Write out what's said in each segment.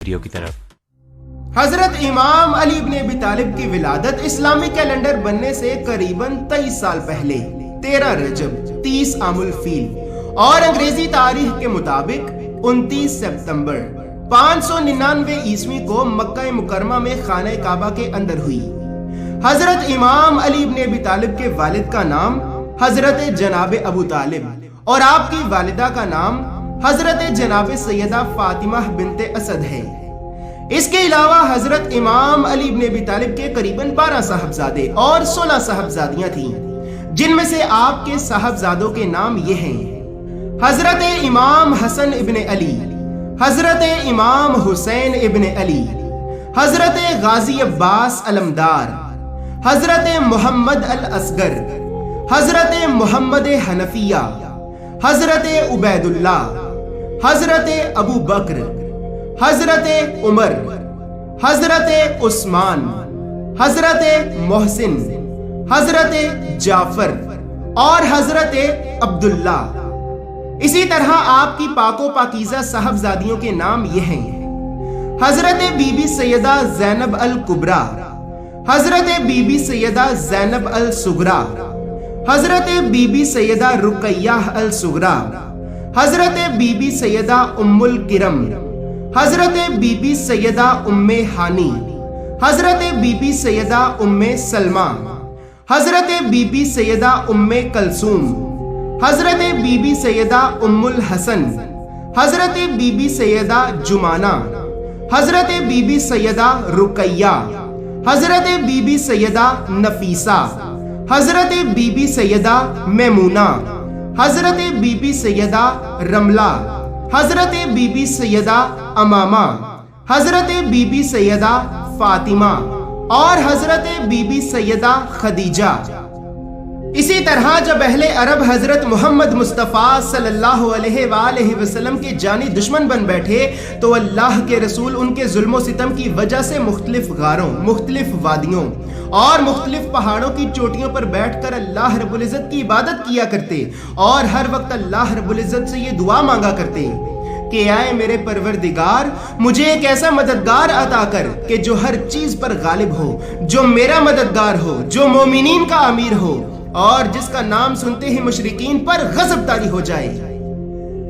Video کی طرف۔ حضرت امام علی ابن ابی طالب کی ولادت اسلامی کیلنڈر بننے سے قریباً 23 سال پہلے 13 رجب 30 عام الفیل اور انگریزی تاریخ کے مطابق 29 سپتمبر 599 عیسوی کو مکہ مکرمہ میں خانہ کعبہ کے اندر ہوئی۔ حضرت امام علی ابن ابی طالب کے والد کا نام حضرت جناب ابو طالب اور آپ کی والدہ کا نام حضرت جناب سیدہ فاطمہ بنت اسد ہے۔ اس کے علاوہ حضرت امام علی ابن ابی طالب کے قریباً 12 صاحبزادے اور 16 صاحبزادیاں تھیں، جن میں سے آپ کے صاحبزادوں کے نام یہ ہیں: حضرت امام حسن ابن علی، حضرت امام حسین ابن علی، حضرت غازی عباس علمدار، حضرت محمد الاصغر، حضرت محمد حنفیہ، حضرت عبید اللہ، حضرت ابو بکر، حضرت عمر، حضرت عثمان، حضرت محسن، حضرت جعفر اور حضرت عبداللہ۔ اسی طرح آپ کی پاک و پاکیزہ صاحبزادیوں کے نام یہ ہیں: حضرت بی بی سیدہ زینب الکبریٰ، حضرت بی بی سیدہ زینب الصغریٰ، حضرت بی بی سیدہ رقیہ الصغریٰ، حضرت بی بی سیدہ ام الکرم، حضرت بی بی سیدہ ام ہانی، حضرت بی بی سیدہ ام سلمہ، حضرت بی بی سیدہ ام کلثوم، حضرت بی بی سیدہ ام الحسن، حضرت بی بی سیدہ جمانہ، حضرت بی بی سیدہ رقیہ، حضرت بی بی سیدہ نفیسہ، حضرت بی بی سیدہ میمونہ، حضرت بی بی سیدہ رملہ، حضرت بی بی سیدہ امامہ، حضرت بی بی سیدہ فاطمہ اور حضرت بی بی سیدہ خدیجہ۔ اسی طرح جب اہل عرب حضرت محمد مصطفیٰ صلی اللہ علیہ وآلہ وسلم کے جانی دشمن بن بیٹھے تو اللہ کے رسول ان کے ظلم و ستم کی وجہ سے مختلف غاروں، مختلف وادیوں اور مختلف پہاڑوں کی چوٹیوں پر بیٹھ کر اللہ رب العزت کی عبادت کیا کرتے اور ہر وقت اللہ رب العزت سے یہ دعا مانگا کرتے کہ اے میرے پروردگار، مجھے ایک ایسا مددگار عطا کر کہ جو ہر چیز پر غالب ہو، جو میرا مددگار ہو، جو مومنین کا امیر ہو اور جس کا نام سنتے ہی مشرکین پر غضب طاری ہو جائے۔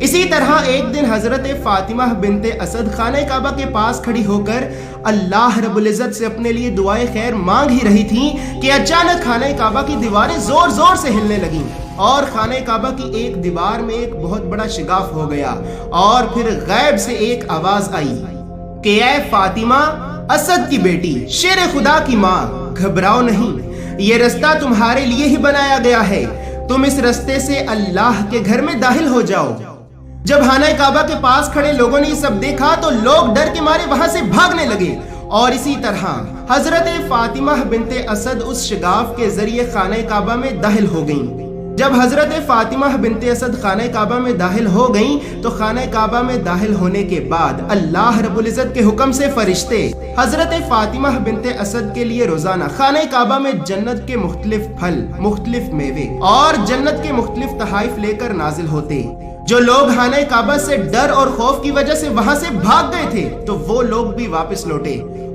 اسی طرح ایک دن حضرت فاطمہ بنت اسد خانہ کعبہ کے پاس کھڑی ہو کر اللہ رب العزت سے اپنے لیے دعائے خیر مانگ ہی رہی تھیں کہ اچانک خانہ کعبہ کی دیواریں زور زور سے ہلنے لگیں اور خانہ کعبہ کی ایک دیوار میں ایک بہت بڑا شگاف ہو گیا اور پھر غیب سے ایک آواز آئی کہ اے فاطمہ، اسد کی بیٹی، شیر خدا کی ماں، گھبراؤ نہیں، یہ رستہ تمہارے لیے ہی بنایا گیا ہے، تم اس رستے سے اللہ کے گھر میں داخل ہو جاؤ۔ جب خانہ کعبہ کے پاس کھڑے لوگوں نے یہ سب دیکھا تو لوگ ڈر کے مارے وہاں سے بھاگنے لگے اور اسی طرح حضرت فاطمہ بنت اسد اس شگاف کے ذریعے خانہ کعبہ میں داخل ہو گئیں۔ جب حضرت فاطمہ بنت اسد خانہ کعبہ میں داخل ہو گئیں تو خانہ کعبہ میں داخل ہونے کے بعد اللہ رب العزت کے حکم سے فرشتے حضرت فاطمہ بنت اسد کے لیے روزانہ خانہ کعبہ میں جنت کے مختلف پھل، مختلف میوے اور جنت کے مختلف تحائف لے کر نازل ہوتے۔ جو لوگ خانہ کعبہ سے ڈر اور خوف کی وجہ سے وہاں سے بھاگ گئے تھے تو وہ لوگ بھی واپس لوٹے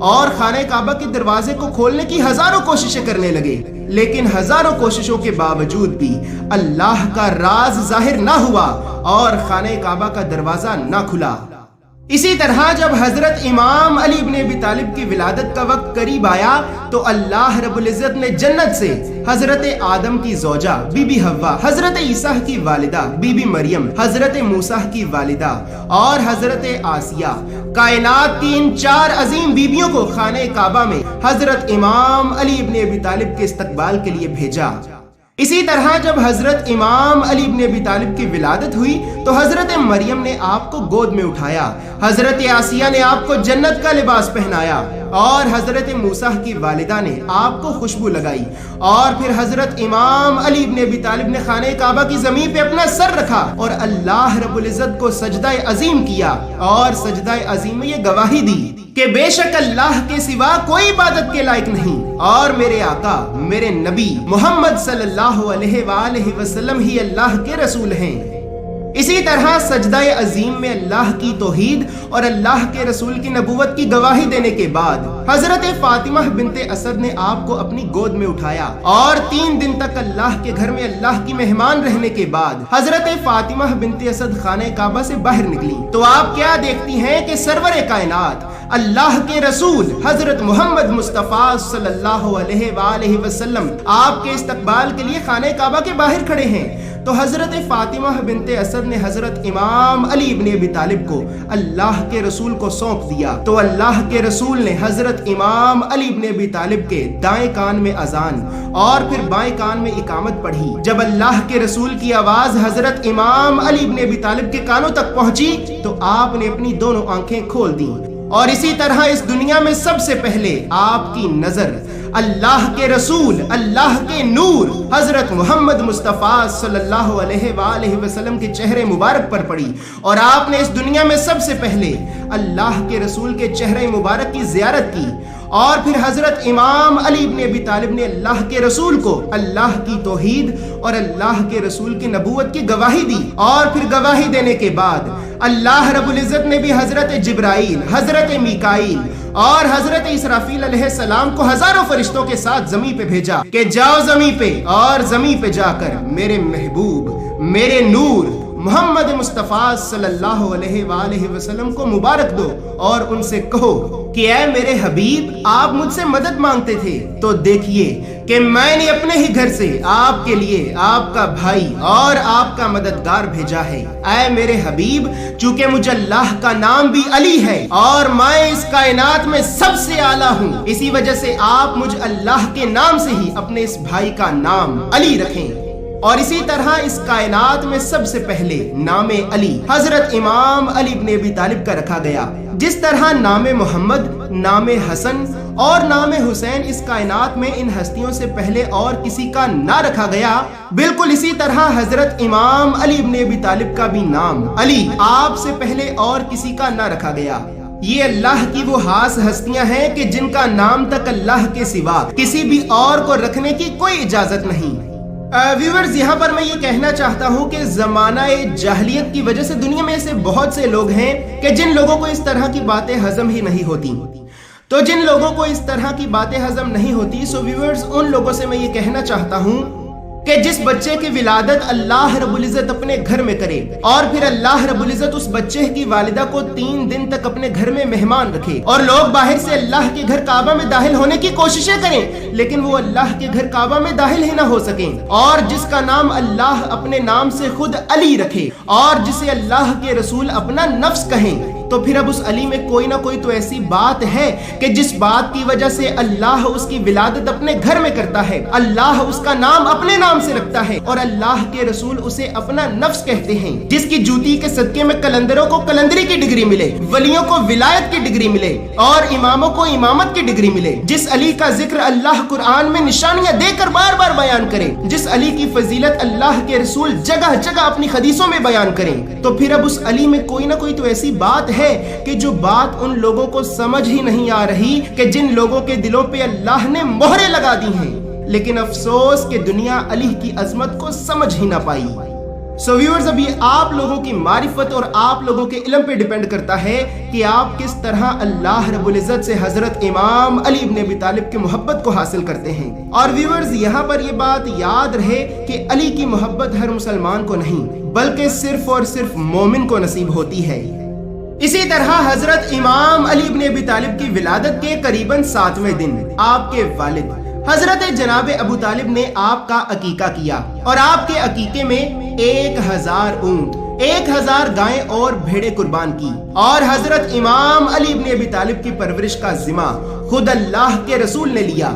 اور خانہ کعبہ کے دروازے کو کھولنے کی ہزاروں کوششیں کرنے لگے، لیکن ہزاروں کوششوں کے باوجود بھی اللہ کا راز ظاہر نہ ہوا اور خانہ کعبہ کا دروازہ نہ کھلا۔ اسی طرح جب حضرت امام علی ابن ابی طالب کی ولادت کا وقت قریب آیا تو اللہ رب العزت نے جنت سے حضرت آدم کی زوجہ بی بی حوا، حضرت عیسیٰ کی والدہ بی بی مریم، حضرت موسیٰ کی والدہ اور حضرت آسیہ، کائنات کی ان 4 عظیم بیبیوں کو خانہ کعبہ میں حضرت امام علی ابن ابی طالب کے استقبال کے لیے بھیجا۔ اسی طرح جب حضرت امام علی ابن ابی طالب کی ولادت ہوئی تو حضرت مریم نے آپ کو گود میں اٹھایا، حضرت آسیہ نے آپ کو جنت کا لباس پہنایا اور حضرت موسیٰ کی والدہ نے آپ کو خوشبو لگائی اور پھر حضرت امام علی ابن ابی طالب نے خانہ کعبہ کی زمین پہ اپنا سر رکھا اور اللہ رب العزت کو سجدہ عظیم کیا اور سجدہ عظیم میں یہ گواہی دی کہ بے شک اللہ کے سوا کوئی عبادت کے لائق نہیں اور میرے آقا، میرے نبی محمد صلی اللہ علیہ وآلہ وسلم ہی اللہ کے رسول ہیں۔ اسی طرح سجدہ عظیم میں اللہ کی توحید اور اللہ کے رسول کی نبوت کی گواہی دینے کے بعد حضرت فاطمہ بنت اسد نے آپ کو اپنی گود میں اٹھایا اور 3 دن تک اللہ کے گھر میں اللہ کی مہمان رہنے کے بعد حضرت فاطمہ بنت اسد خانہ کعبہ سے باہر نکلی تو آپ کیا دیکھتی ہیں کہ سرور کائنات اللہ کے رسول حضرت محمد مصطفیٰ صلی اللہ علیہ وآلہ وسلم آپ کے استقبال کے لیے خانہ کعبہ کے باہر کھڑے ہیں۔ تو حضرت فاطمہ بنت اسد نے حضرت امام علی ابن ابی طالب کو اللہ کے رسول کو سونپ دیا تو اللہ کے رسول نے حضرت امام علی ابن ابی طالب کے دائیں کان میں اذان اور پھر بائیں کان میں اقامت پڑھی۔ جب اللہ کے رسول کی آواز حضرت امام علی ابن ابی طالب کے کانوں تک پہنچی تو آپ نے اپنی دونوں آنکھیں کھول دیں اور اسی طرح اس دنیا میں سب سے پہلے آپ کی نظر اللہ کے رسول اللہ کے نور حضرت محمد مصطفیٰ صلی اللہ علیہ وآلہ وسلم کے چہرے مبارک پر پڑی اور آپ نے اس دنیا میں سب سے پہلے اللہ کے رسول کے چہرے مبارک کی زیارت کی اور پھر حضرت امام علی ابن ابی طالب نے اللہ کے رسول کو اللہ کی توحید اور اللہ کے رسول کی نبوت کی گواہی دی اور پھر گواہی دینے کے بعد اللہ رب العزت نے بھی حضرت جبرائیل، حضرت میکائیل اور حضرت اسرافیل علیہ السلام کو ہزاروں فرشتوں کے ساتھ زمین پہ بھیجا کہ جاؤ زمین پہ اور زمین پہ جا کر میرے محبوب، میرے نور محمد مصطفیٰ صلی اللہ علیہ وآلہ وسلم کو مبارک دو اور ان سے کہو کہ اے میرے حبیب آپ مجھ سے مدد مانگتے تھے تو دیکھیے کہ میں نے اپنے ہی گھر سے آپ کے لیے آپ کا بھائی اور آپ کا مددگار بھیجا ہے۔ اے میرے حبیب چونکہ مجھے اللہ کا نام بھی علی ہے اور میں اس کائنات میں سب سے اعلیٰ ہوں، اسی وجہ سے آپ مجھ اللہ کے نام سے ہی اپنے اس بھائی کا نام علی رکھیں۔ اور اسی طرح اس کائنات میں سب سے پہلے نام علی حضرت امام علی ابن ابی طالب کا رکھا گیا، جس طرح نام محمد، نام حسن اور نام حسین اس کائنات میں ان ہستیوں سے پہلے اور کسی کا نہ رکھا گیا، بالکل اسی طرح حضرت امام علی ابن ابی طالب کا بھی نام علی آپ سے پہلے اور کسی کا نہ رکھا گیا۔ یہ اللہ کی وہ خاص ہستیاں ہیں کہ جن کا نام تک اللہ کے سوا کسی بھی اور کو رکھنے کی کوئی اجازت نہیں۔ ویورز یہاں پر میں یہ کہنا چاہتا ہوں کہ زمانہ جاہلیت کی وجہ سے دنیا میں ایسے بہت سے لوگ ہیں کہ جن لوگوں کو اس طرح کی باتیں ہضم ہی نہیں ہوتی، تو جن لوگوں کو اس طرح کی باتیں ہضم نہیں ہوتی سو ویورز ان لوگوں سے میں یہ کہنا چاہتا ہوں کہ جس بچے کی ولادت اللہ رب العزت اپنے گھر میں کرے اور پھر اللہ رب العزت اس بچے کی والدہ کو 3 دن تک اپنے گھر میں مہمان رکھے اور لوگ باہر سے اللہ کے گھر کعبہ میں داخل ہونے کی کوششیں کریں لیکن وہ اللہ کے گھر کعبہ میں داخل ہی نہ ہو سکیں، اور جس کا نام اللہ اپنے نام سے خود علی رکھے اور جسے اللہ کے رسول اپنا نفس کہیں، تو پھر اب اس علی میں کوئی نہ کوئی تو ایسی بات ہے کہ جس بات کی وجہ سے اللہ اس کی ولادت اپنے گھر میں کرتا ہے، اللہ اس کا نام اپنے نام سے رکھتا ہے اور اللہ کے رسول اسے اپنا نفس کہتے ہیں، جس کی جوتی کے صدقے میں کلندروں کو کلندری کی ڈگری ملے، ولیوں کو ولایت کی ڈگری ملے اور اماموں کو امامت کی ڈگری ملے، جس علی کا ذکر اللہ قرآن میں نشانیاں دے کر بار بار بیان کرے، جس علی کی فضیلت اللہ کے رسول جگہ جگہ اپنی حدیثوں میں بیان کریں، تو پھر اب اس علی میں کوئی نہ کوئی تو ایسی بات ہے کہ جو بات ان لوگوں کو سمجھ ہی نہیں آ رہی کہ جن لوگوں کے دلوں پہ اللہ نے مہریں لگا دی ہیں، لیکن افسوس کہ دنیا علی کی عظمت کو سمجھ ہی نہ پائی۔ سو ویورز اب یہ آپ لوگوں کی معرفت اور آپ لوگوں کے علم پہ ڈیپینڈ کرتا ہے کہ آپ کس طرح اللہ رب العزت سے حضرت امام علی ابن ابی طالب کی محبت کو حاصل کرتے ہیں۔ اور ویورز یہاں پر یہ بات یاد رہے کہ علی کی محبت ہر مسلمان کو نہیں بلکہ صرف اور صرف مومن کو نصیب ہوتی ہے۔ اسی طرح حضرت امام علی ابن ابی طالب کی ولادت کے قریباً 7ویں دن آپ کے والد حضرت جناب ابو طالب نے آپ کا عقیقہ کیا اور آپ کے عقیقے میں 1000 اونٹ، 1000 گائیں اور بھیڑیں قربان کی، اور حضرت امام علی ابن ابی طالب کی پرورش کا ذمہ خود اللہ کے رسول نے لیا۔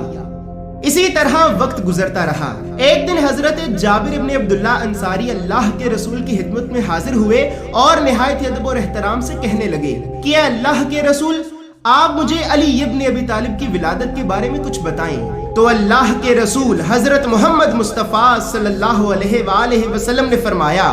اسی طرح وقت گزرتا رہا۔ ایک دن حضرت جابر ابن عبداللہ انصاری اللہ کے رسول کی خدمت میں حاضر ہوئے اور نہایت ادب اور احترام سے کہنے لگے کہ اے اللہ کے رسول آپ مجھے علی ابن ابی طالب کی ولادت کے بارے میں کچھ بتائیں۔ تو اللہ کے رسول حضرت محمد مصطفیٰ صلی اللہ علیہ وآلہ وسلم نے فرمایا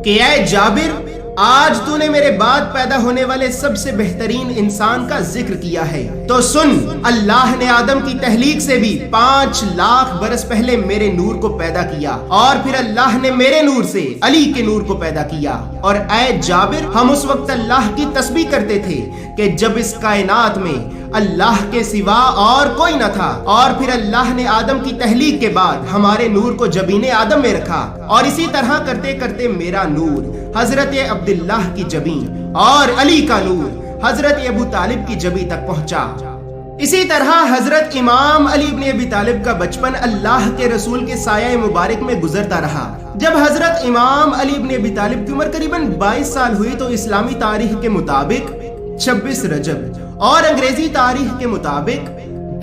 کہ اے جابر آج تو نے میرے بعد پیدا ہونے والے سب سے بہترین انسان کا ذکر کیا ہے، تو سن، اللہ نے آدم کی تخلیق سے بھی 5 لاکھ برس پہلے میرے نور کو پیدا کیا، اور پھر اللہ نے میرے نور سے علی کے نور کو پیدا کیا۔ اور اے جابر، ہم اس وقت اللہ کی تسبیح کرتے تھے کہ جب اس کائنات میں اللہ کے سوا اور کوئی نہ تھا، اور پھر اللہ نے آدم کی تخلیق کے بعد ہمارے نور کو جبین آدم میں رکھا، اور اسی طرح کرتے کرتے میرا نور حضرت عبداللہ کی جبین اور علی کا نور حضرت ابو طالب کی جبین تک پہنچا۔ اسی طرح حضرت امام علی ابن ابی طالب کا بچپن اللہ کے رسول کے سایہ مبارک میں گزرتا رہا۔ جب حضرت امام علی ابن ابی طالب کی عمر قریباً 22 سال ہوئی تو اسلامی تاریخ کے مطابق 26 رجب اور انگریزی تاریخ کے مطابق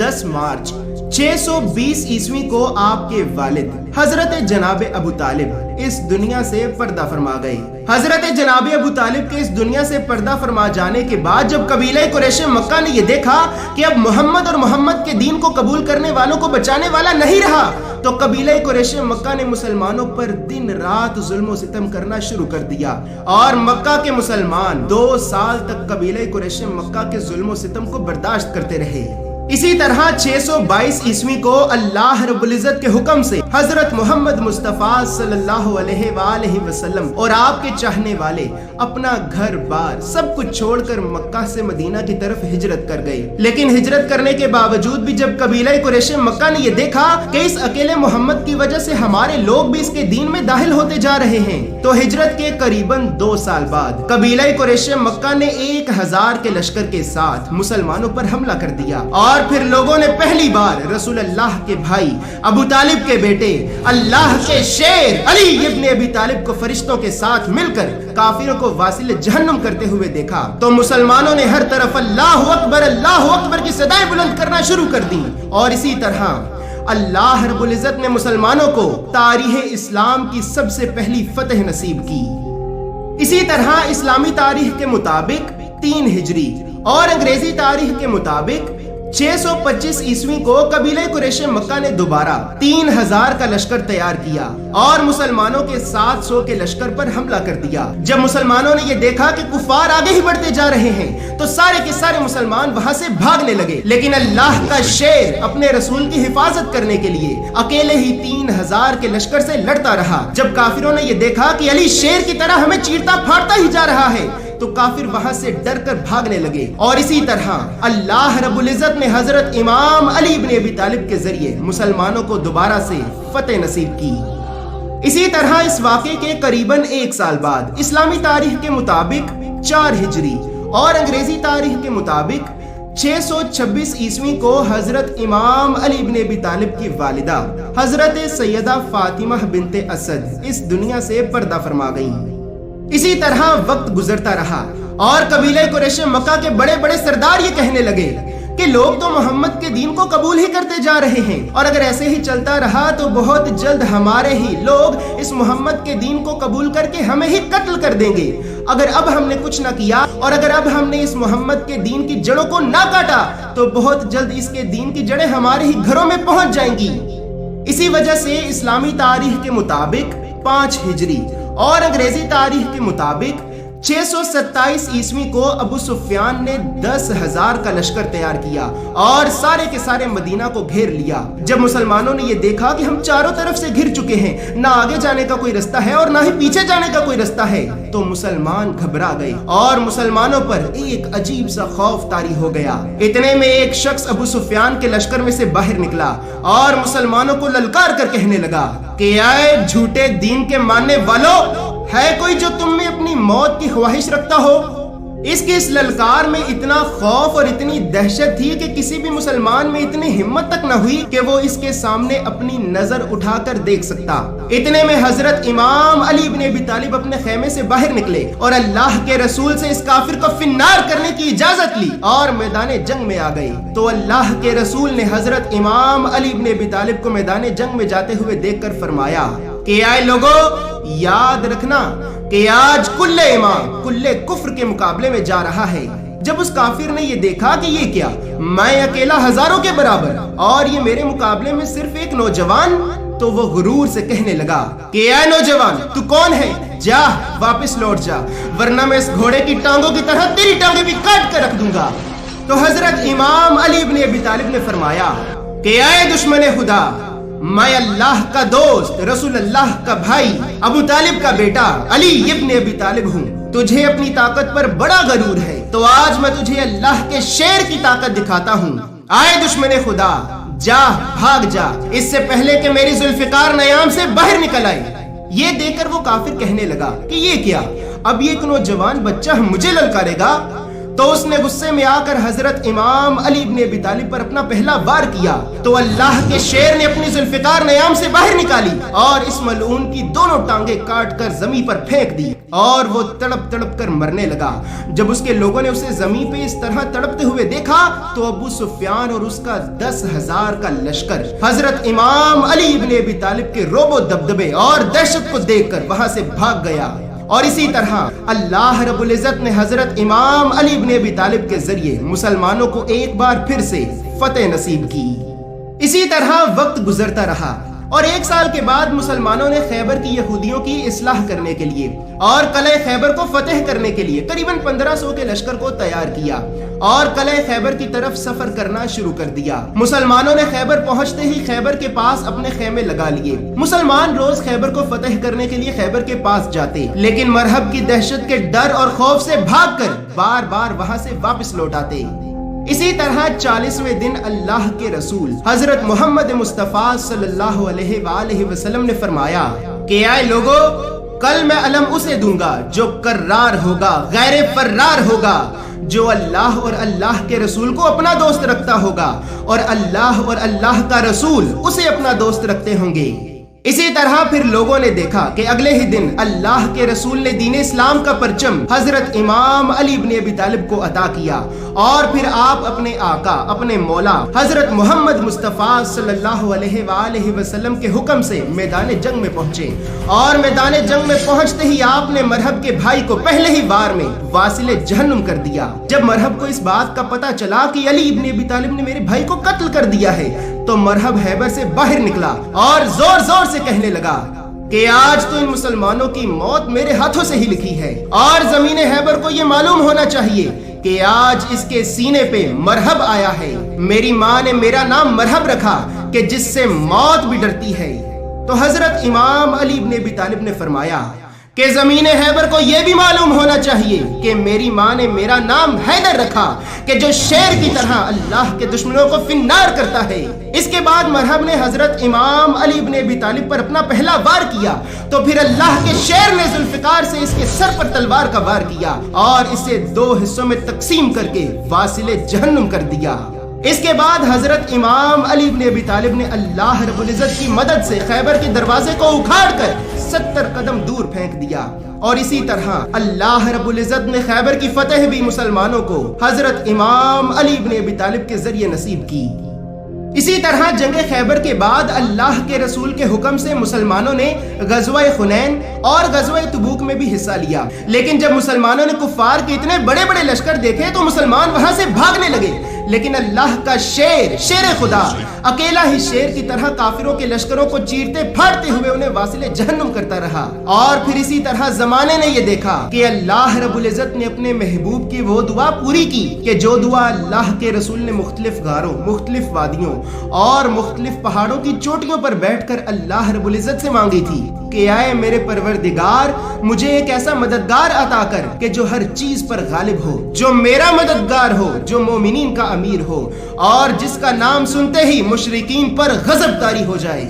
10 مارچ 620 عیسوی کو آپ کے والد حضرت جناب ابو طالب اس دنیا سے پردہ فرما گئے۔ حضرت جناب ابو طالب کے اس دنیا سے پردہ فرما جانے کے بعد جب قبیلہ قریش مکہ نے یہ دیکھا کہ اب محمد اور محمد کے دین کو قبول کرنے والوں کو بچانے والا نہیں رہا، تو قبیلہ قریش مکہ نے مسلمانوں پر دن رات ظلم و ستم کرنا شروع کر دیا، اور مکہ کے مسلمان 2 سال تک قبیلہ قریش مکہ کے ظلم و ستم کو برداشت کرتے رہے۔ اسی طرح 622 عیسوی کو اللہ رب العزت کے حکم سے حضرت محمد مصطفیٰ صلی اللہ علیہ وآلہ وسلم اور آپ کے چاہنے والے اپنا گھر بار سب کچھ چھوڑ کر مکہ سے مدینہ کی طرف ہجرت کر گئے۔ لیکن ہجرت کرنے کے باوجود بھی جب قبیلہ قریش مکہ نے یہ دیکھا کہ اس اکیلے محمد کی وجہ سے ہمارے لوگ بھی اس کے دین میں داخل ہوتے جا رہے ہیں، تو ہجرت کے قریباً 2 سال بعد قبیلہ قریش مکہ نے 1000 کے لشکر کے ساتھ مسلمانوں پر حملہ کر دیا، اور پھر لوگوں نے پہلی بار رسول اللہ کے بھائی ابو طالب کے بیٹے اللہ کے شیر علی ابن ابی طالب کو فرشتوں کے ساتھ مل کر کافروں کو واصل جہنم کرتے ہوئے دیکھا، تو مسلمانوں نے ہر طرف اللہ اکبر کی صدائیں بلند کرنا شروع کر دی، اور اسی طرح اللہ رب العزت نے مسلمانوں کو تاریخ اسلام کی سب سے پہلی فتح نصیب کی۔ اسی طرح اسلامی تاریخ کے مطابق 3 ہجری اور انگریزی تاریخ کے مطابق 625 عیسوی کو قبیلہ قریش مکہ نے دوبارہ 3000 کا لشکر تیار کیا اور مسلمانوں کے 700 کے لشکر پر حملہ کر دیا۔ جب مسلمانوں نے یہ دیکھا کہ کفار آگے ہی بڑھتے جا رہے ہیں تو سارے کے سارے مسلمان وہاں سے بھاگنے لگے، لیکن اللہ کا شیر اپنے رسول کی حفاظت کرنے کے لیے اکیلے ہی 3000 کے لشکر سے لڑتا رہا۔ جب کافروں نے یہ دیکھا کہ علی شیر کی طرح ہمیں چیرتا پھاڑتا ہی جا رہا ہے تو کافر وہاں سے ڈر کر بھاگنے لگے، اور اسی طرح اللہ رب العزت نے حضرت امام علی ابن ابی طالب کے ذریعے مسلمانوں کو دوبارہ سے فتح نصیب کی۔ اسی طرح اس واقعے کے قریباً 1 سال بعد اسلامی تاریخ کے مطابق 4 ہجری اور انگریزی تاریخ کے مطابق 626 عیسوی کو حضرت امام علی ابن ابی طالب کی والدہ حضرت سیدہ فاطمہ بنت اسد اس دنیا سے پردہ فرما گئیں۔ اسی طرح وقت گزرتا رہا اور قبیلہ قریش مکہ کے بڑے بڑے سردار یہ کہنے لگے کہ لوگ تو محمد کے دین کو قبول ہی کرتے جا رہے ہیں، اور اگر ایسے ہی چلتا رہا تو بہت جلد ہمارے ہی لوگ اس محمد کے دین کو قبول کر کے ہمیں ہی قتل کر دیں گے۔ اگر اب ہم نے کچھ نہ کیا اور اگر اب ہم نے اس محمد کے دین کی جڑوں کو نہ کاٹا تو بہت جلد اس کے دین کی جڑیں ہمارے ہی گھروں میں پہنچ جائیں گی۔ اسی وجہ سے اسلامی تاریخ کے مطابق 5 ہجری اور انگریزی تاریخ کے مطابق 627 عیسوی کو ابو سفیان نے 10,000 کا لشکر تیار کیا اور سارے کے سارے مدینہ کو گھیر لیا۔ جب مسلمانوں نے یہ دیکھا کہ ہم چاروں طرف سے گھر چکے ہیں، نہ آگے جانے کا کوئی رستہ ہے اور نہ ہی پیچھے جانے کا کوئی رستہ ہے، تو مسلمان گھبرا گئے اور مسلمانوں پر ایک عجیب سا خوف طاری ہو گیا۔ اتنے میں ایک شخص ابو سفیان کے لشکر میں سے باہر نکلا اور مسلمانوں کو للکار کر کہنے لگا کہ اے جھوٹے دین کے ماننے والوں، ہے کوئی جو تم میں اپنی موت کی خواہش رکھتا ہو؟ اس کی اس للکار میں اتنا خوف اور اتنی دہشت تھی کہ کسی بھی مسلمان میں اتنی ہمت تک نہ ہوئی کہ وہ اس کے سامنے اپنی نظر اٹھا کر دیکھ سکتا۔ اتنے میں حضرت امام علی ابن ابی طالب اپنے خیمے سے باہر نکلے اور اللہ کے رسول سے اس کافر کو فنار کرنے کی اجازت لی اور میدان جنگ میں آ گئی۔ تو اللہ کے رسول نے حضرت امام علی ابن ابی طالب کو میدان جنگ میں جاتے ہوئے دیکھ کر فرمایا کہ اے لوگو، یاد رکھنا کہ آج کل امام کل کفر کے مقابلے میں جا رہا ہے۔ جب اس کافر نے یہ دیکھا کہ یہ کیا، میں اکیلا ہزاروں کے برابر اور یہ میرے مقابلے میں صرف ایک نوجوان، تو وہ غرور سے کہنے لگا کہ اے نوجوان تو کون ہے؟ جا واپس لوٹ جا ورنہ میں اس گھوڑے کی ٹانگوں کی طرح تیری ٹانگیں بھی کاٹ کر رکھ دوں گا۔ تو حضرت امام علی ابن ابی طالب نے فرمایا کہ اے دشمن خدا، میں اللہ کا دوست، رسول اللہ کا بھائی، ابو طالب کا بیٹا علی ابن ابی طالب ہوں۔ تجھے اپنی طاقت پر بڑا غرور ہے، تو آج میں تجھے اللہ کے شیر کی طاقت دکھاتا ہوں۔ آئے دشمن خدا، جا بھاگ جا اس سے پہلے کہ میری ذوالفقار نیام سے باہر نکل آئے۔ یہ دیکھ کر وہ کافر کہنے لگا کہ یہ کیا، اب یہ ایک نوجوان بچہ مجھے للکارے گا؟ تو اس نے غصے میں آ کر حضرت امام علی ابن ابی طالب پر اپنا پہلا وار کیا، تو اللہ کے شیر نے اپنی ذوالفقار نیام سے باہر نکالی اور اس ملعون کی دونوں ٹانگیں کاٹ کر زمین پر پھینک دی اور وہ تڑپ تڑپ کر مرنے لگا۔ جب اس کے لوگوں نے اسے زمین پہ اس طرح تڑپتے ہوئے دیکھا تو ابو سفیان اور اس کا 10,000 کا لشکر حضرت امام علی ابن ابی طالب کے روب و دبدبے اور دہشت کو دیکھ کر وہاں سے بھاگ گیا۔ اور اسی طرح اللہ رب العزت نے حضرت امام علی ابن ابی طالب کے ذریعے مسلمانوں کو ایک بار پھر سے فتح نصیب کی۔ اسی طرح وقت گزرتا رہا اور 1 سال کے بعد مسلمانوں نے خیبر کی یہودیوں کی اصلاح کرنے کے لیے اور قلعہ خیبر کو فتح کرنے کے لیے قریباً 1500 کے لشکر کو تیار کیا اور قلعہ خیبر کی طرف سفر کرنا شروع کر دیا۔ مسلمانوں نے خیبر پہنچتے ہی خیبر کے پاس اپنے خیمے لگا لیے۔ مسلمان روز خیبر کو فتح کرنے کے لیے خیبر کے پاس جاتے، لیکن مرہب کی دہشت کے ڈر اور خوف سے بھاگ کر بار بار وہاں سے واپس لوٹ آتے۔ اسی طرح 40ویں دن اللہ کے رسول حضرت محمد مصطفیٰ صلی اللہ علیہ وآلہ وسلم نے فرمایا کہ اے لوگو، کل میں علم اسے دوں گا جو کرار ہوگا، غیر فرار ہوگا، جو اللہ اور اللہ کے رسول کو اپنا دوست رکھتا ہوگا اور اللہ اور اللہ کا رسول اسے اپنا دوست رکھتے ہوں گے۔ اسی طرح پھر لوگوں نے دیکھا کہ اگلے ہی دن اللہ کے رسول نے دین اسلام کا پرچم حضرت امام علی ابن ابی طالب کو عطا کیا اور پھر آپ اپنے آقا، اپنے مولا حضرت محمد مصطفیٰ صلی اللہ علیہ وآلہ وسلم کے حکم سے میدان جنگ میں پہنچے اور میدان جنگ میں پہنچتے ہی آپ نے مرہب کے بھائی کو پہلے ہی وار میں واصل جہنم کر دیا۔ جب مرہب کو اس بات کا پتہ چلا کہ علی ابن ابی طالب نے میرے بھائی کو قتل کر دیا ہے تو مرہب خیبر سے باہر نکلا اور زور زور سے کہنے لگا کہ آج تو ان مسلمانوں کی موت میرے ہاتھوں سے ہی لکھی ہے اور زمین خیبر کو یہ معلوم ہونا چاہیے کہ آج اس کے سینے پہ مرہب آیا ہے۔ میری ماں نے میرا نام مرہب رکھا کہ جس سے موت بھی ڈرتی ہے۔ تو حضرت امام علی ابن ابی طالب نے فرمایا کہ زمین خیبر کو یہ بھی معلوم ہونا چاہیے کہ میری ماں نے میرا نام حیدر رکھا کہ جو شیر کی طرح اللہ کے دشمنوں کو فنار کرتا ہے۔ اس کے بعد مرہب نے حضرت امام علی ابن ابی طالب پر اپنا پہلا وار کیا تو پھر اللہ کے شیر نے ذوالفقار سے اس کے سر پر تلوار کا وار کیا اور اسے 2 حصوں میں تقسیم کر کے واصل جہنم کر دیا۔ اس کے بعد حضرت امام علی ابن ابی طالب نے اللہ رب العزت کی مدد سے خیبر کے دروازے کو اکھاڑ کر 70 قدم دور پھینک دیا اور اسی طرح اللہ رب العزت نے خیبر کی فتح بھی مسلمانوں کو حضرت امام علی ابن ابی طالب کے ذریعے نصیب کی۔ اسی طرح جنگ خیبر کے بعد اللہ کے رسول کے حکم سے مسلمانوں نے غزوہ حنین اور غزوہ تبوک میں بھی حصہ لیا، لیکن جب مسلمانوں نے کفار کے اتنے بڑے بڑے لشکر دیکھے تو مسلمان وہاں سے بھاگنے لگے، لیکن اللہ کا شیر خدا اکیلا ہی شیر کی طرح کافروں کے لشکروں کو چیرتے پھاڑتے ہوئے انہیں واصل جہنم کرتا رہا۔ اور پھر اسی طرح زمانے نے یہ دیکھا کہ اللہ رب العزت نے اپنے محبوب کی وہ دعا پوری کی کہ جو دعا اللہ کے رسول نے مختلف غاروں، مختلف وادیوں اور مختلف پہاڑوں کی چوٹیوں پر بیٹھ کر اللہ رب العزت سے مانگی تھی کہ اے میرے پروردگار، مجھے ایک ایسا مددگار عطا کر کہ جو ہر چیز پر غالب ہو، جو میرا مددگار ہو، جو مومنین کا امیر ہو اور جس کا نام سنتے ہی مشرکین پر غضب طاری ہو جائے۔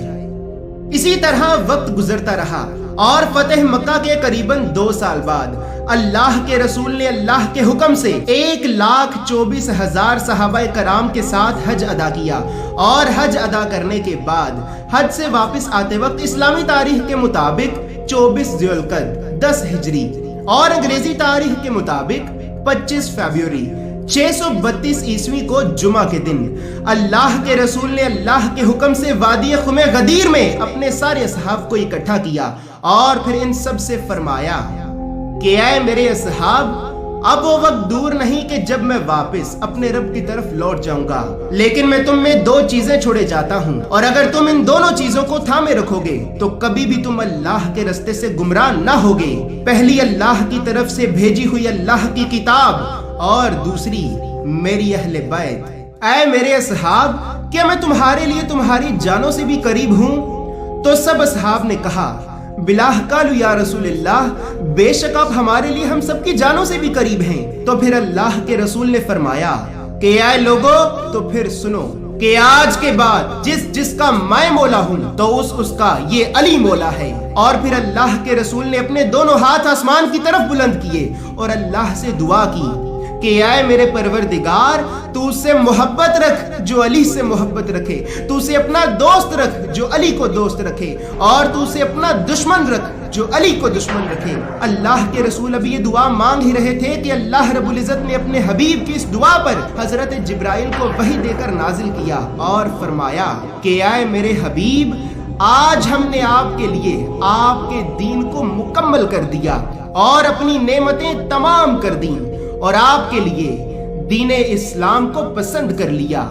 اسی طرح وقت گزرتا رہا اور فتح مکہ کے قریباً 2 سال بعد اللہ کے رسول نے اللہ کے حکم سے 1,24,000 صحابہ کرام کے ساتھ حج ادا کیا اور حج ادا کرنے کے بعد حج سے واپس آتے وقت اسلامی تاریخ کے مطابق 24 ذی القعدہ 10 ہجری اور انگریزی تاریخ کے مطابق 25 فروری 632 عیسوی کو جمعہ کے دن اللہ کے رسول نے اللہ کے حکم سے وادی خم غدیر میں اپنے سارے اصحاب کو اکٹھا کیا اور پھر ان سب سے فرمایا کہ اے میرے اصحاب، اب وہ وقت دور نہیں کہ جب میں واپس اپنے رب کی طرف لوٹ جاؤں گا، لیکن میں تم میں دو چیزیں چھوڑے جاتا ہوں، اور اگر تم ان دونوں چیزوں کو تھامے رکھو گے تو کبھی بھی تم اللہ کے رستے سے گمراہ نہ ہوگے۔ پہلی اللہ کی طرف سے بھیجی ہوئی اللہ کی کتاب، اور دوسری میری اہل بیت۔ اے میرے اصحاب، کیا میں تمہارے لیے تمہاری جانوں سے بھی قریب ہوں؟ تو سب اصحاب نے کہا بلا قالوا یا رسول اللہ، بے شک آپ ہمارے لیے ہم سب کی جانوں سے بھی قریب ہیں۔ تو پھر اللہ کے رسول نے فرمایا کہ اے لوگو، تو پھر سنو کہ آج کے بعد جس کا میں مولا ہوں تو اس کا یہ علی مولا ہے۔ اور پھر اللہ کے رسول نے اپنے دونوں ہاتھ آسمان کی طرف بلند کیے اور اللہ سے دعا کی کہ اے میرے پروردگار، تو اس سے محبت رکھ جو علی سے محبت رکھے، تو اسے اپنا دوست رکھ جو علی کو دوست رکھے، اور تو اسے اپنا دشمن رکھ جو علی کو دشمن رکھے۔ اللہ کے رسول ابھی یہ دعا مانگ ہی رہے تھے کہ اللہ رب العزت نے اپنے حبیب کی اس دعا پر حضرت جبرائیل کو وحی دے کر نازل کیا اور فرمایا کہ اے میرے حبیب، آج ہم نے آپ کے لیے آپ کے دین کو مکمل کر دیا اور اپنی نعمتیں تمام کر دیں، اور آپ کے لیے دین اسلام کو پسند کر لیا۔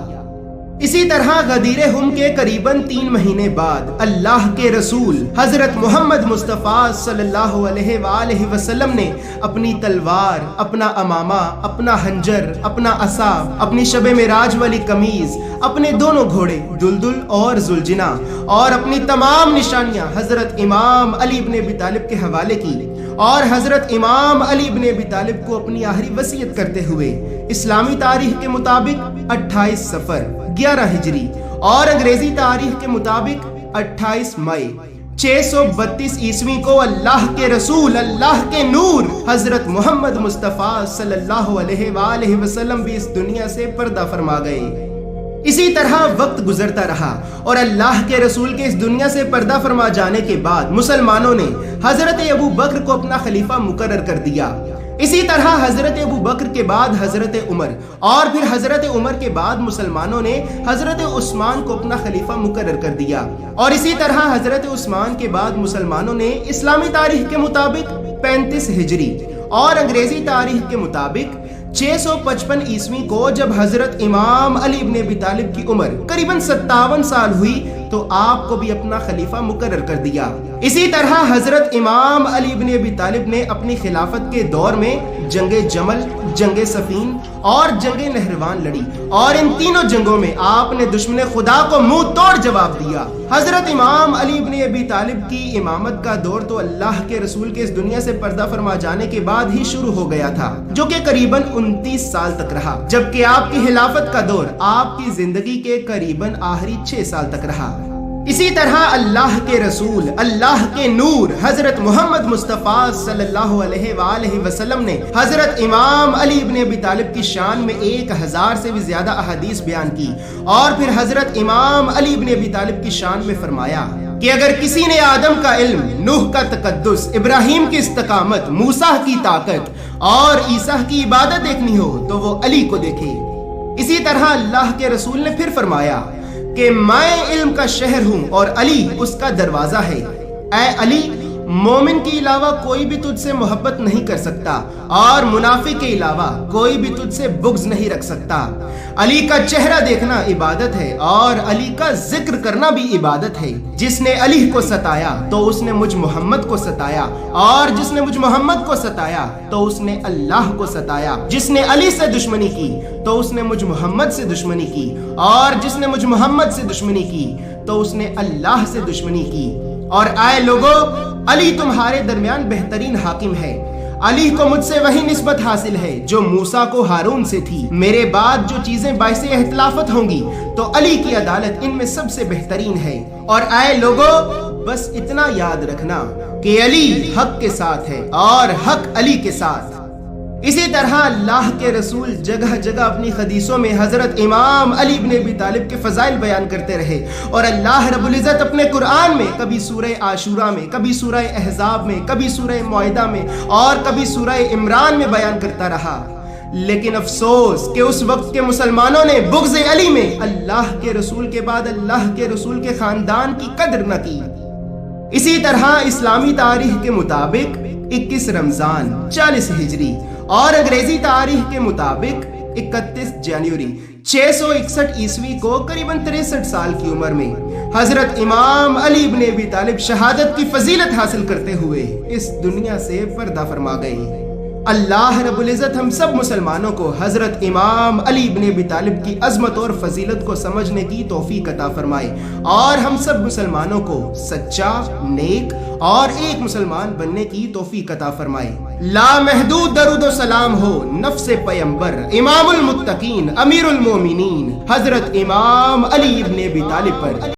اسی طرح غدیر ہم کے قریباً 3 مہینے بعد اللہ کے رسول حضرت محمد مصطفیٰ صلی اللہ علیہ وآلہ وسلم نے اپنی تلوار، اپنا امامہ، اپنا خنجر، اپنا عصا، اپنی شب معراج والی قمیض، اپنے دونوں گھوڑے دلدل اور ذوالجناح اور اپنی تمام نشانیاں حضرت امام علی بن ابی طالب کے حوالے کی، اور حضرت امام علی بن ابی طالب کو اپنی آخری وصیت کرتے ہوئے اسلامی تاریخ کے مطابق 28 صفر 11 ہجری اور انگریزی تاریخ کے مطابق 28 مئی 632 عیسوی کو اللہ کے رسول، اللہ کے نور حضرت محمد مصطفیٰ صلی اللہ علیہ وآلہ وسلم بھی اس دنیا سے پردہ فرما گئے۔ اسی طرح وقت گزرتا رہا اور اللہ کے رسول کے اس دنیا سے پردہ فرما جانے کے بعد مسلمانوں نے حضرت ابو بکر کو اپنا خلیفہ مقرر کر دیا۔ اسی طرح حضرت ابو بکر کے بعد حضرت عمر، اور پھر حضرت عمر کے بعد مسلمانوں نے حضرت عثمان کو اپنا خلیفہ مقرر کر دیا، اور اسی طرح حضرت عثمان کے بعد مسلمانوں نے اسلامی تاریخ کے مطابق 35 ہجری اور انگریزی تاریخ کے مطابق 655 عیسوی کو جب حضرت امام علی بن ابی طالب کی عمر قریباً 57 سال ہوئی تو آپ کو بھی اپنا خلیفہ مقرر کر دیا۔ اسی طرح حضرت امام علی بن ابی طالب نے اپنی خلافت کے دور میں جنگ جمل، جنگ صفین اور جنگ نہروان لڑی، اور ان تینوں جنگوں میں آپ نے دشمن خدا کو منہ توڑ جواب دیا۔ حضرت امام علی بن ابی طالب کی امامت کا دور تو اللہ کے رسول کے اس دنیا سے پردہ فرما جانے کے بعد ہی شروع ہو گیا تھا، جو کہ قریباً 29 سال تک رہا، جبکہ آپ کی خلافت کا دور آپ کی زندگی کے قریباً آخری 6 سال تک رہا۔ اسی طرح اللہ کے رسول، اللہ کے نور حضرت محمد مصطفیٰ صلی اللہ علیہ وآلہ وسلم نے حضرت امام علی بن ابی طالب کی شان میں 1000 سے بھی زیادہ احادیث بیان کی، اور پھر حضرت امام علی بن ابی طالب کی شان میں فرمایا کہ اگر کسی نے آدم کا علم، نوح کا تقدس، ابراہیم کی استقامت، موسیٰ کی طاقت اور عیسیٰ کی عبادت دیکھنی ہو تو وہ علی کو دیکھے۔ اسی طرح اللہ کے رسول نے پھر فرمایا کہ میں علم کا شہر ہوں اور علی اس کا دروازہ ہے۔ اے علی، مومن کے علاوہ کوئی بھی تجھ سے محبت نہیں کر سکتا، اور منافق کے علاوہ کوئی بھی تجھ سے بغض نہیں رکھ سکتا۔ علی کا چہرہ دیکھنا عبادت ہے، اور علی کا ذکر کرنا بھی عبادت ہے۔ جس نے علی کو ستایا تو اس نے مجھ محمد کو ستایا، اور جس نے مجھ محمد کو ستایا تو اس نے اللہ کو ستایا۔ جس نے علی سے دشمنی کی تو اس نے مجھ محمد سے دشمنی کی، اور جس نے مجھ محمد سے دشمنی کی تو اس نے اللہ سے دشمنی کی۔ اور اے لوگو، علی تمہارے درمیان بہترین حاکم ہے۔ علی کو مجھ سے وہی نسبت حاصل ہے جو موسیٰ کو ہارون سے تھی۔ میرے بعد جو چیزیں باعث اختلافت ہوں گی تو علی کی عدالت ان میں سب سے بہترین ہے۔ اور اے لوگو، بس اتنا یاد رکھنا کہ علی حق کے ساتھ ہے اور حق علی کے ساتھ۔ اسی طرح اللہ کے رسول جگہ جگہ اپنی حدیثوں میں حضرت امام علی بن ابی طالب کے فضائل بیان کرتے رہے، اور اللہ رب العزت اپنے قرآن میں کبھی سورہ عاشورہ میں، کبھی سورہ احزاب میں، کبھی سورہ معاہدہ میں اور کبھی سورہ عمران میں بیان کرتا رہا۔ لیکن افسوس کہ اس وقت کے مسلمانوں نے بغض علی میں اللہ کے رسول کے بعد اللہ کے رسول کے خاندان کی قدر نہ کی۔ اسی طرح اسلامی تاریخ کے مطابق 21 رمضان 40 ہجری اور انگریزی تاریخ کے مطابق 31 جنوری 661 عیسوی کو قریباً 63 سال کی عمر میں حضرت امام علی ابن ابی طالب شہادت کی فضیلت حاصل کرتے ہوئے اس دنیا سے پردہ فرما گئے۔ اللہ رب العزت ہم سب مسلمانوں کو حضرت امام علی ابن ابی طالب کی عظمت اور فضیلت کو سمجھنے کی توفیق عطا فرمائے، اور ہم سب مسلمانوں کو سچا، نیک اور ایک مسلمان بننے کی توفیق عطا فرمائے۔ لامحدود درود و سلام ہو نفس پیمبر، امام المتقین، امیر المومنین حضرت امام علی ابن ابی طالب پر۔